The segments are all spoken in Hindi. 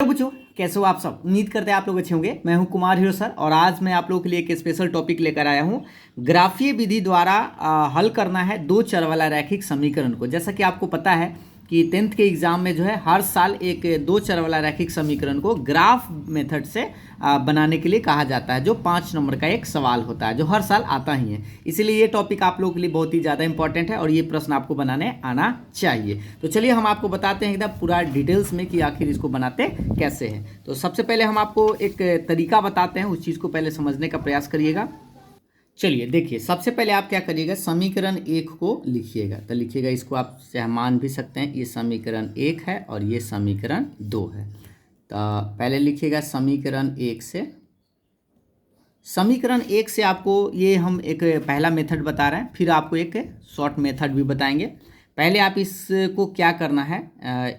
हेलो बच्चों, कैसे हो आप सब। उम्मीद करते हैं आप लोग अच्छे होंगे। मैं हूं कुमार हीरो सर और आज मैं आप लोगों के लिए एक स्पेशल टॉपिक लेकर आया हूं। ग्राफीय विधि द्वारा हल करना है दो चर वाला रैखिक समीकरण को। जैसा कि आपको पता है कि 10th के एग्जाम में जो है हर साल एक दो चर वाला रैखिक समीकरण को ग्राफ मेथड से बनाने के लिए कहा जाता है, जो 5 नंबर का एक सवाल होता है जो हर साल आता ही है। इसीलिए ये टॉपिक आप लोगों के लिए बहुत ही ज़्यादा इंपॉर्टेंट है और ये प्रश्न आपको बनाने आना चाहिए। तो चलिए हम आपको बताते हैं एकदम पूरा डिटेल्स में कि आखिर इसको बनाते कैसे हैं। तो सबसे पहले हम आपको एक तरीका बताते हैं, उस चीज़ को पहले समझने का प्रयास करिएगा। चलिए देखिए, सबसे पहले आप क्या करिएगा, समीकरण 1 को लिखिएगा। तो लिखिएगा, इसको आप चाहे मान भी सकते हैं, ये समीकरण 1 है और ये समीकरण 2 है। तो पहले लिखिएगा समीकरण 1 से। समीकरण 1 से आपको ये हम एक पहला मेथड बता रहे हैं, फिर आपको एक शॉर्ट मेथड भी बताएंगे। पहले आप इसको क्या करना है,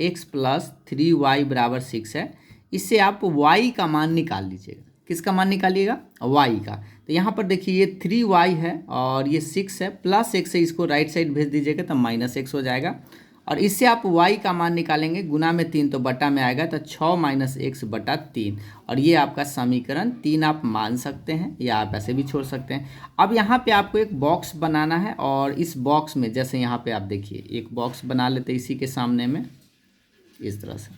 x + 3y = 6 है, इससे आप y का मान निकाल लीजिएगा। किसका मान निकालिएगा, y का। तो यहाँ पर देखिए ये 3y है और ये 6 है, प्लस x से इसको राइट साइड भेज दीजिएगा तो -x हो जाएगा। और इससे आप y का मान निकालेंगे, गुना में 3 तो बटा में आएगा, तो 6 - x बटा 3। और ये आपका समीकरण 3 आप मान सकते हैं या आप ऐसे भी छोड़ सकते हैं। अब यहाँ पे आपको एक बॉक्स बनाना है और इस बॉक्स में जैसे यहाँ पे आप देखिए एक बॉक्स बना लेते हैं इसी के सामने में, इस तरह से।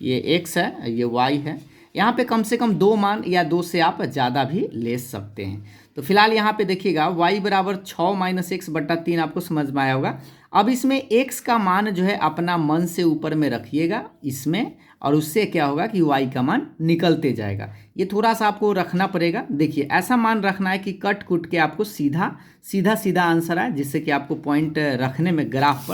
ये x है, ये y है। यहाँ पे कम से कम 2 मान या 2 से आप ज़्यादा भी ले सकते हैं। तो फिलहाल यहाँ पे देखिएगा y = 6 - x बटा 3 आपको समझ में आया होगा। अब इसमें x का मान जो है अपना मन से ऊपर में रखिएगा इसमें, और उससे क्या होगा कि y का मान निकलते जाएगा। ये थोड़ा सा आपको रखना पड़ेगा। देखिए ऐसा मान रखना है कि कट कुट के आपको सीधा आंसर आए, जिससे कि आपको पॉइंट रखने में ग्राफ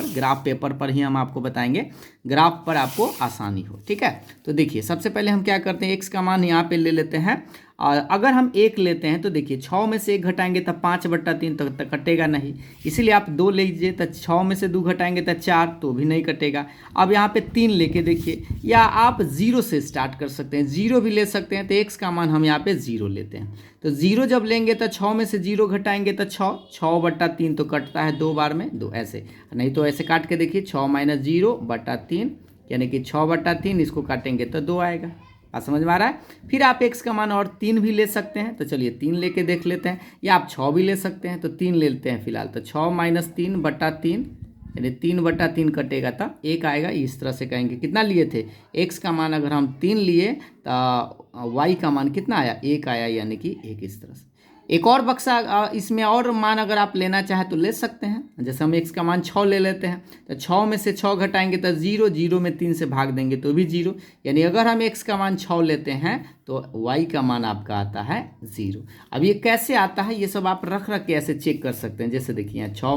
पेपर पर ही हम आपको बताएंगे, ग्राफ पर आपको आसानी हो। ठीक है, तो देखिए सबसे पहले हम क्या करते हैं, x का मान यहाँ पे ले लेते हैं। और अगर हम 1 लेते हैं तो देखिए 6 में से 1 घटाएंगे तब 5/3 तो कटेगा नहीं, इसीलिए आप 2 ले लीजिए। तो 6 में से 2 घटाएंगे तो 4, तो भी नहीं कटेगा। अब यहाँ पे 3 लेके देखिए, या आप 0 से स्टार्ट कर सकते हैं, 0 भी ले सकते हैं। तो x का मान हम यहाँ पे 0 लेते हैं। तो 0 जब लेंगे तो 6 में से 0 घटाएंगे तो 6/3 तो कटता है 2 बार में 2, ऐसे। नहीं तो ऐसे काट के देखिए 6 - 0/3 यानी कि 6/3, इसको काटेंगे तो 2 आएगा। बात समझ में आ रहा है। फिर आप x का मान और 3 भी ले सकते हैं। तो चलिए 3 लेके देख लेते हैं, या आप 6 भी ले सकते हैं। तो 3 लेते हैं फिलहाल। तो 6 - 3/3 यानी 3/3 कटेगा तो 1 आएगा। इस तरह से कहेंगे कितना लिए थे, x का मान अगर हम 3 लिए तो y का मान कितना आया, 1 आया, यानी कि 1। इस तरह से एक और बक्सा इसमें और मान अगर आप लेना चाहें तो ले सकते हैं। जैसे हम x का मान 6 ले लेते हैं, तो 6 में से 6 घटाएंगे तो 0, 0 में 3 से भाग देंगे तो भी 0, यानी अगर हम x का मान 6 लेते हैं तो y का मान आपका आता है 0। अब ये कैसे आता है, ये सब आप रख के ऐसे चेक कर सकते हैं। जैसे देखिए 6 -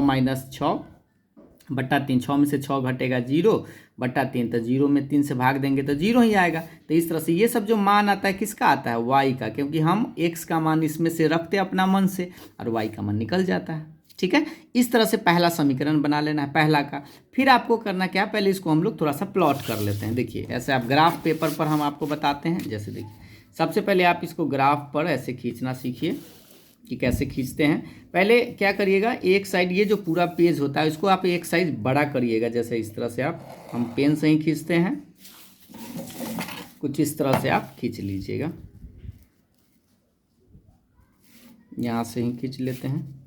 6/3, 6 में से 6 घटेगा 0/3, तो 0 में 3 से भाग देंगे तो 0 ही आएगा। तो इस तरह से ये सब जो मान आता है किसका आता है, y का, क्योंकि हम x का मान इसमें से रखते हैं अपना मन से और y का मान निकल जाता है। ठीक है, इस तरह से पहला समीकरण बना लेना है पहला का। फिर आपको करना क्या, पहले इसको हम लोग थोड़ा सा प्लॉट कर लेते हैं। देखिए ऐसे आप ग्राफ पेपर पर हम आपको बताते हैं। जैसे देखिए सबसे पहले आप इसको ग्राफ पर ऐसे खींचना सीखिए कि कैसे खींचते हैं। पहले क्या करिएगा, एक साइड ये जो पूरा पेज होता है इसको आप एक साइज बड़ा करिएगा। जैसे इस तरह से हम पेन से ही खींचते हैं, कुछ इस तरह से आप खींच लीजिएगा। यहाँ से ही खींच लेते हैं।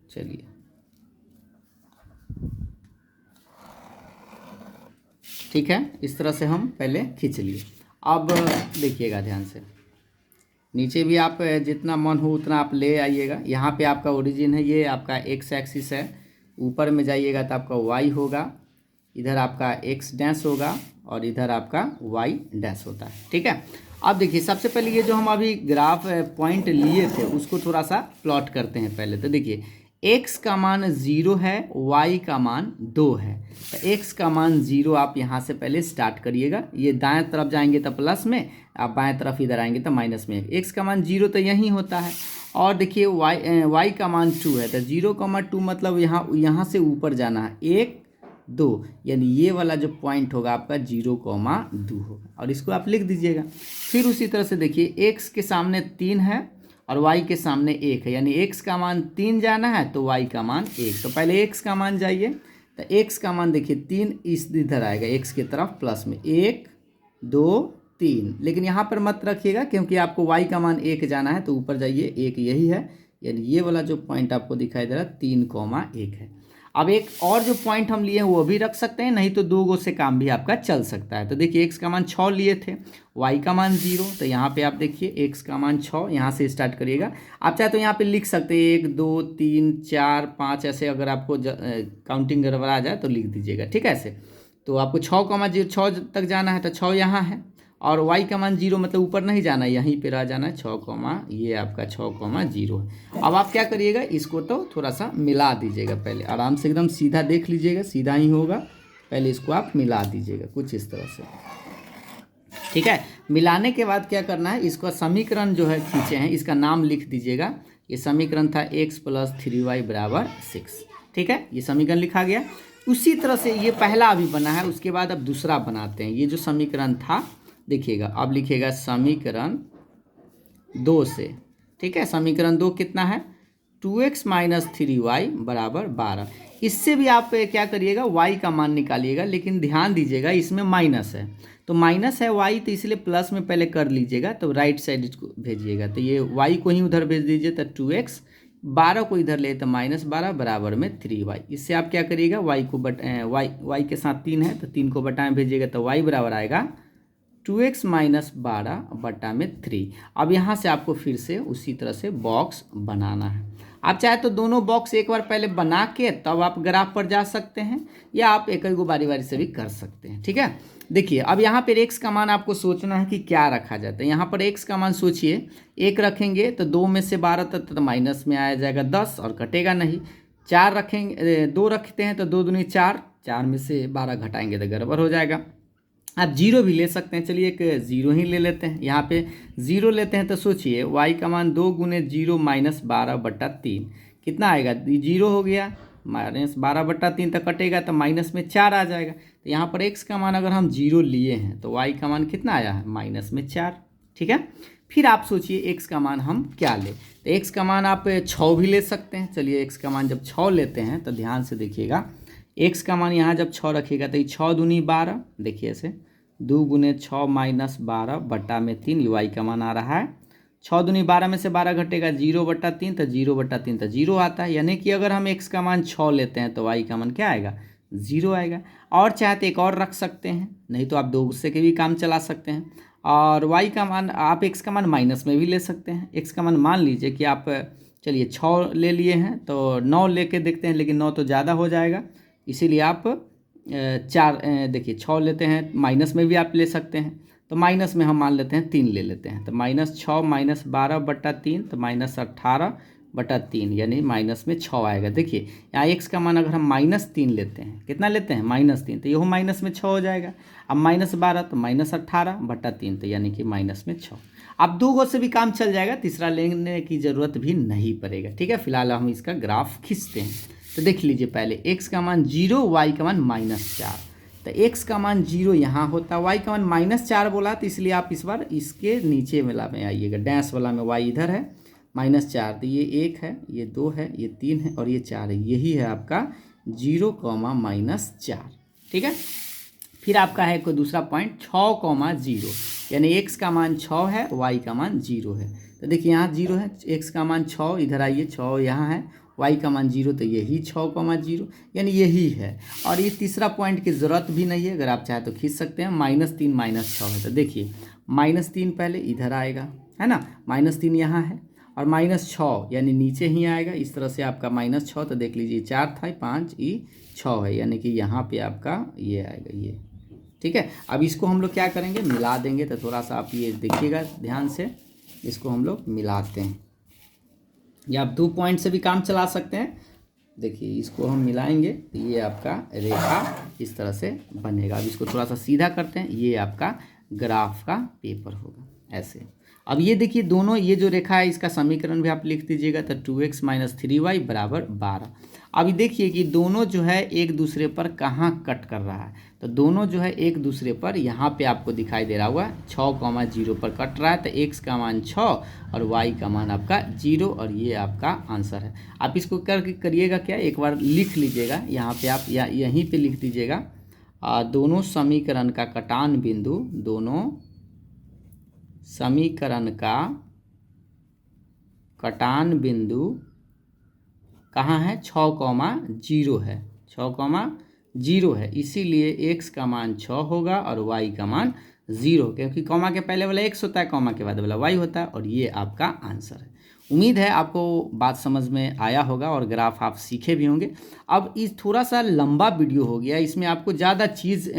चलिए ठीक है, इस तरह से हम पहले खींच लिए। अब देखिएगा ध्यान से, नीचे भी आप जितना मन हो उतना आप ले आइएगा। यहाँ पे आपका ओरिजिन है, ये आपका x एक्सिस है। ऊपर में जाइएगा तो आपका y होगा, इधर आपका x डैश होगा और इधर आपका y डैश होता है। ठीक है, अब देखिए सबसे पहले ये जो हम अभी ग्राफ पॉइंट लिए थे उसको थोड़ा सा प्लॉट करते हैं पहले। तो देखिए x का मान 0 है, y का मान 2 है। तो x का मान 0 आप यहाँ से पहले स्टार्ट करिएगा। ये दाएं तरफ जाएंगे तो प्लस में, आप बाएं तरफ इधर आएंगे तो माइनस में। x का मान 0 तो यहीं होता है। और देखिए y का मान 2 है, तो 0,2 मतलब यहाँ से ऊपर जाना है 1 2, यानी ये वाला जो पॉइंट होगा आपका 0,2 होगा, और इसको आप लिख दीजिएगा। फिर उसी तरह से देखिए x के सामने 3 है और y के सामने 1 है, यानी x का मान 3 जाना है तो y का मान 1। तो पहले x का मान जाइए, तो x का मान देखिए 3 इस इधर आएगा x की तरफ प्लस में 1 2 3, लेकिन यहाँ पर मत रखिएगा क्योंकि आपको y का मान 1 जाना है, तो ऊपर जाइए 1 यही है, यानी ये वाला जो पॉइंट आपको दिखाई दे रहा है 3,1 है। अब एक और जो पॉइंट हम लिए हैं वो भी रख सकते हैं, नहीं तो 2 गो से काम भी आपका चल सकता है। तो देखिए x का मान 6 लिए थे, y का मान 0, तो यहाँ पे आप देखिए x का मान 6, यहाँ से स्टार्ट करिएगा। आप चाहे तो यहाँ पे लिख सकते हैं 1 2 3 4 5, ऐसे अगर आपको काउंटिंग गड़बड़ा जाए तो लिख दीजिएगा, ठीक है ऐसे। तो आपको 6,0 तक जाना है, तो 6 यहाँ है, और y का मान 0 मतलब ऊपर नहीं जाना है, यहीं पे रह जाना है 6, ये आपका 6,0 है। अब आप क्या करिएगा, इसको तो थोड़ा सा मिला दीजिएगा, पहले आराम से एकदम सीधा देख लीजिएगा, सीधा ही होगा, पहले इसको आप मिला दीजिएगा कुछ इस तरह से, ठीक है। मिलाने के बाद क्या करना है, इसका समीकरण जो है खींचे हैं, इसका नाम लिख दीजिएगा। ये समीकरण था x + 3y = 6, ठीक है, ये समीकरण लिखा गया। उसी तरह से ये पहला अभी बना है, उसके बाद अब दूसरा बनाते हैं। ये जो समीकरण था देखिएगा, अब लिखिएगा समीकरण 2 से, ठीक है। समीकरण 2 कितना है, 2x - 3y = 12। इससे भी आप क्या करिएगा, y का मान निकालिएगा, लेकिन ध्यान दीजिएगा इसमें माइनस है, तो माइनस है y, तो इसलिए प्लस में पहले कर लीजिएगा, तो राइट साइड इसको भेजिएगा। तो ये y को ही उधर भेज दीजिए, तो 2x, 12 को इधर ले तो -12 बराबर में 3y। इससे आप क्या करिएगा, y को y के साथ 3 है, तो 3 को बटा में भेजिएगा, तो y बराबर आएगा 2x - 12 बटा में 3। अब यहाँ से आपको फिर से उसी तरह से बॉक्स बनाना है। आप चाहे तो दोनों बॉक्स एक बार पहले बना के तब आप ग्राफ पर जा सकते हैं, या आप एक एक बारी बारी से भी कर सकते हैं, ठीक है। देखिए अब यहाँ पर x का मान आपको सोचना है कि क्या रखा जाता है। यहाँ पर x का मान सोचिए, 1 रखेंगे तो 2 में से 12 तक तो माइनस में आया जाएगा 10 और कटेगा नहीं। 4 रखेंगे, 2 रखते हैं तो 2 दूनी 4, 4 में से 12 घटाएंगे तो गड़बड़ हो जाएगा। आप 0 भी ले सकते हैं, चलिए एक 0 ही ले लेते हैं। यहाँ पे 0 लेते हैं तो सोचिए y का मान 2 × 0 - 12/3 कितना आएगा, 0 हो गया, -12/3 तक कटेगा तो माइनस में 4 आ जाएगा। तो यहाँ पर x का मान अगर हम 0 लिए हैं तो y का मान कितना आया है, -4, ठीक है। फिर आप सोचिए x का मान हम क्या लें, तो x का मान आप 6 भी ले सकते हैं। चलिए x का मान जब 6 लेते हैं तो ध्यान से देखिएगा, x का मान यहाँ जब 6 रखिएगा तो ये 6 दूनी 12, देखिए ऐसे 2 × 6 - 12/3, ये y का मान आ रहा है। 6 दूनी 12 में से 12 घटेगा 0/3, तो 0/3 तो 0 आता है, यानी कि अगर हम x का मान 6 लेते हैं तो y का मान क्या आएगा, 0 आएगा। और चाहते एक और रख सकते हैं, नहीं तो आप 2 से के भी काम चला सकते हैं। और y का मान आप x का मान माइनस में भी ले सकते हैं। x का मान लीजिए कि आप चलिए 6 ले लिए हैं, तो 9 लेके देखते हैं, लेकिन 9 तो ज़्यादा हो जाएगा, इसीलिए आप 4 देखिए 6 लेते हैं, माइनस में भी आप ले सकते हैं, तो माइनस में हम मान लेते हैं 3 ले लेते हैं, तो -6 - 12/3 तो -18/3, यानी माइनस में 6 आएगा। देखिए यहाँ x का मान अगर हम -3 लेते हैं, कितना लेते हैं, -3, तो यह माइनस में 6 हो जाएगा। अब -12 तो -18/3, तो यानी कि माइनस में 6। अब 2 गो से भी काम चल जाएगा, तीसरा लेने की ज़रूरत भी नहीं पड़ेगा, ठीक है। फिलहाल हम इसका ग्राफ खींचते हैं। तो देख लीजिए पहले x का मान 0, y का मान -4, तो x का मान 0 यहाँ होता, y का मान -4 बोला, तो इसलिए आप इस बार इसके नीचे वाला में आइएगा, डैश वाला में y इधर है, -4, तो ये 1 है, ये 2 है, ये 3 है और ये 4 है, यही है आपका 0, -4, ठीक है। फिर आपका है कोई दूसरा पॉइंट 6,0, यानी x का मान 6 है, y का मान 0 है। तो देखिए यहाँ 0 है, x का मान 6, इधर आइए 6 यहाँ है, y का मान 0, तो यही 6,0, यानी यही है। और ये तीसरा पॉइंट की ज़रूरत भी नहीं है, अगर आप चाहे तो खींच सकते हैं। -3 - 6 है, तो देखिए -3 पहले इधर आएगा, है ना, -3 यहाँ है, और -6 यानी नीचे ही आएगा, इस तरह से आपका -6, तो देख लीजिए 4 था, 5, ये 6 है, यानी कि यहाँ पे आपका ये आएगा, ये, ठीक है। अब इसको हम लोग क्या करेंगे, मिला देंगे, तो थोड़ा सा आप ये देखिएगा ध्यान से, इसको हम लोग मिलाते हैं, या आप 2 पॉइंट से भी काम चला सकते हैं। देखिए इसको हम मिलाएंगे तो ये आपका रेखा इस तरह से बनेगा। अब इसको थोड़ा सा सीधा करते हैं, ये आपका ग्राफ का पेपर होगा ऐसे। अब ये देखिए दोनों, ये जो रेखा है इसका समीकरण भी आप लिख दीजिएगा, तो 2x माइनस 3y बराबर 12। अभी देखिए कि दोनों जो है एक दूसरे पर कहाँ कट कर रहा है, तो दोनों जो है एक दूसरे पर यहाँ पे आपको दिखाई दे रहा हुआ 6,0 पर कट रहा है, तो x का मान 6 और y का मान आपका 0, और ये आपका आंसर है। आप इसको करके करिएगा क्या, एक बार लिख लीजिएगा यहाँ पे, आप यहीं पे लिख दीजिएगा दोनों समीकरण का कटान बिंदु, दोनों समीकरण का कटान बिंदु कहाँ है, 6,0 है, 6,0 है, इसीलिए x का मान 6 होगा और y का मान 0, क्योंकि कॉमा के पहले वाला x होता है, कॉमा के बाद वाला y होता है, और ये आपका आंसर है। उम्मीद है आपको बात समझ में आया होगा और ग्राफ आप सीखे भी होंगे। अब इस थोड़ा सा लंबा वीडियो हो गया, इसमें आपको ज़्यादा चीज़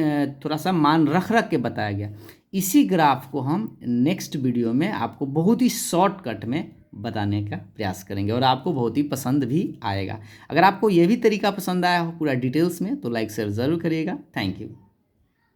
थोड़ा सा मान रख के बताया गया। इसी ग्राफ को हम नेक्स्ट वीडियो में आपको बहुत ही शॉर्टकट में बताने का प्रयास करेंगे और आपको बहुत ही पसंद भी आएगा। अगर आपको ये भी तरीका पसंद आया हो पूरा डिटेल्स में, तो लाइक शेयर ज़रूर करिएगा। Thank you.